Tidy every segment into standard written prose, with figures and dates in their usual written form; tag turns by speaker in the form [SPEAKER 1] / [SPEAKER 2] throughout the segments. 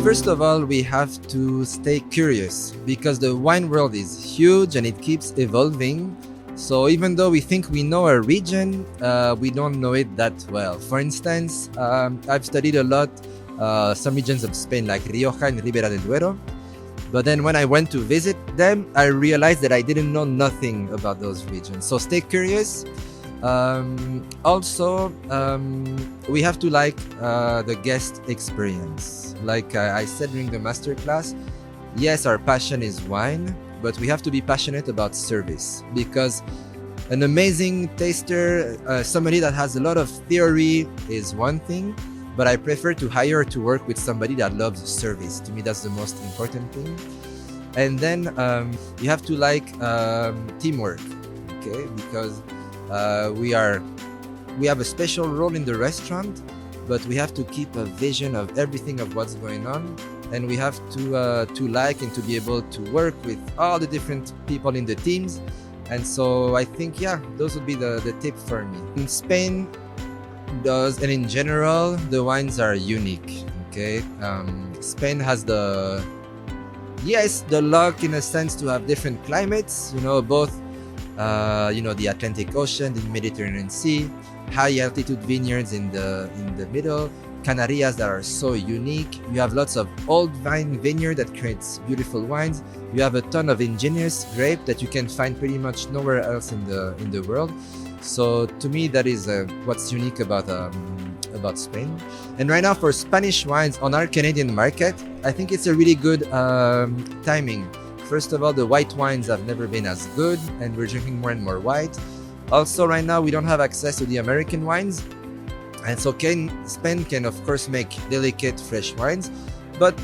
[SPEAKER 1] First of all, we have to stay curious because the wine world is huge and it keeps evolving. So even though we think we know a region, we don't know it that well. For instance, I've studied a lot some regions of Spain like Rioja and Ribera del Duero. But then when I went to visit them, I realized that I didn't know nothing about those regions. So stay curious. Also, we have to like the guest experience. Like I said during the masterclass, yes, our passion is wine, but we have to be passionate about service because an amazing taster, somebody that has a lot of theory is one thing, but I prefer to hire to work with somebody that loves service. To me, that's the most important thing. And then you have to like teamwork, okay? Because we have a special role in the restaurant, but we have to keep a vision of everything of what's going on, and we have to like and to be able to work with all the different people in the teams. And so I think, yeah, those would be the tip for me. In Spain, and in general, the wines are unique. Okay, Spain has the luck in a sense to have different climates. Both the Atlantic Ocean, the Mediterranean Sea, high altitude vineyards in the middle, Canarias that are so unique. You have lots of old vine vineyard that creates beautiful wines. You have a ton of indigenous grape that you can find pretty much nowhere else in the world. So to me, that is what's unique about Spain. And right now for Spanish wines on our Canadian market, I think it's a really good timing. First of all, the white wines have never been as good, and we're drinking more and more white. Also, right now, we don't have access to the American wines. And so Spain can, of course, make delicate, fresh wines, but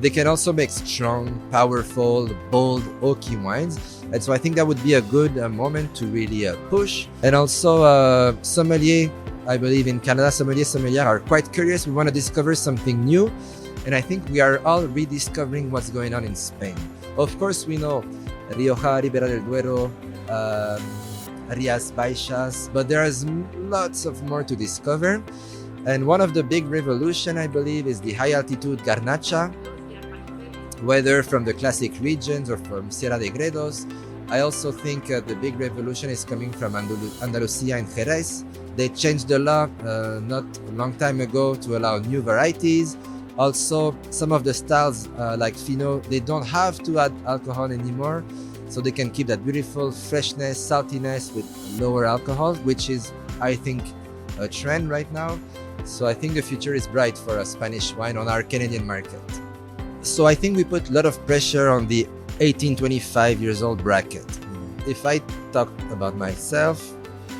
[SPEAKER 1] they can also make strong, powerful, bold, oaky wines. And so I think that would be a good moment to really push. And also, Sommelier, I believe in Canada, Sommelier are quite curious. We want to discover something new. And I think we are all rediscovering what's going on in Spain. Of course, we know Rioja, Ribera del Duero, Rías Baixas, but there is lots of more to discover. And one of the big revolution, I believe, is the high altitude Garnacha, whether from the classic regions or from Sierra de Gredos. I also think the big revolution is coming from Andalusia and Jerez. They changed the law not a long time ago to allow new varieties. Also, some of the styles like Fino, they don't have to add alcohol anymore, so they can keep that beautiful freshness, saltiness with lower alcohol, which is, I think, a trend right now. So I think the future is bright for a Spanish wine on our Canadian market. So I think we put a lot of pressure on the 18-25 years old bracket. If I talk about myself,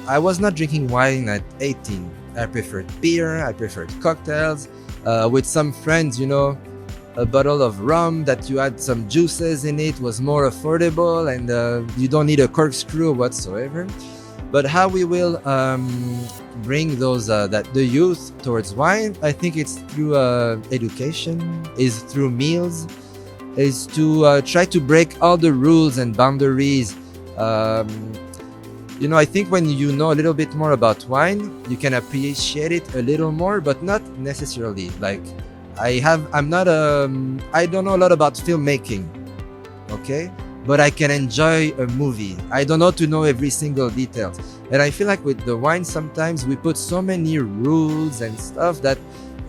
[SPEAKER 1] I was not drinking wine at 18. I preferred beer, I preferred cocktails. With some friends, a bottle of rum that you had some juices in it was more affordable, and you don't need a corkscrew whatsoever. But how we will bring those the youth towards wine, I think it's through education, is through meals, is to try to break all the rules and boundaries. I think when you know a little bit more about wine, you can appreciate it a little more, but not necessarily. Like I don't know a lot about filmmaking, okay? But I can enjoy a movie. I don't know to know every single detail. And I feel like with the wine, sometimes we put so many rules and stuff that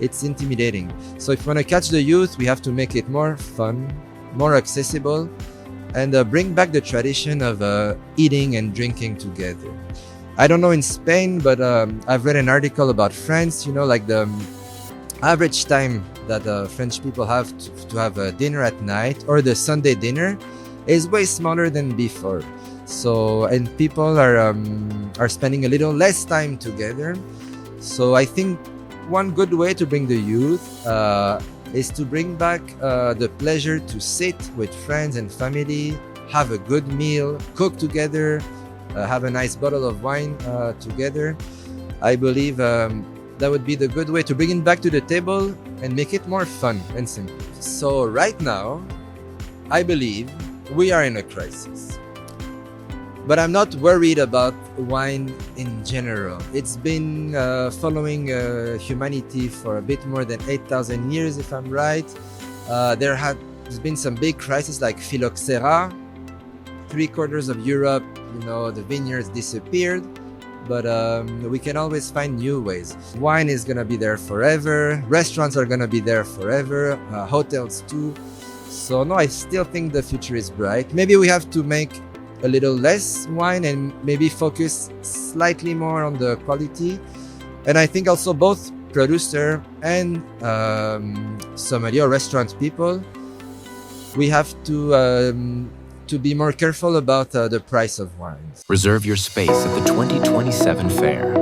[SPEAKER 1] it's intimidating. So if we want to catch the youth, we have to make it more fun, more accessible, and bring back the tradition of eating and drinking together. I don't know in Spain, but I've read an article about France, like the average time that French people have to have a dinner at night, or the Sunday dinner, is way smaller than before. So, and people are spending a little less time together. So I think one good way to bring the youth is to bring back the pleasure to sit with friends and family, have a good meal, cook together, have a nice bottle of wine together. I believe that would be the good way to bring it back to the table and make it more fun and simple. So right now, I believe we are in a crisis. But I'm not worried about wine in general. It's been following humanity for a bit more than 8,000 years, if I'm right. There's been some big crises like phylloxera. 3/4 of Europe, the vineyards disappeared. But we can always find new ways. Wine is gonna be there forever. Restaurants are gonna be there forever. Hotels too. So no, I still think the future is bright. Maybe we have to make a little less wine and maybe focus slightly more on the quality. And I think also both producer and sommelier restaurant people, we have to be more careful about the price of wines.
[SPEAKER 2] Reserve your space at the 2027 fair.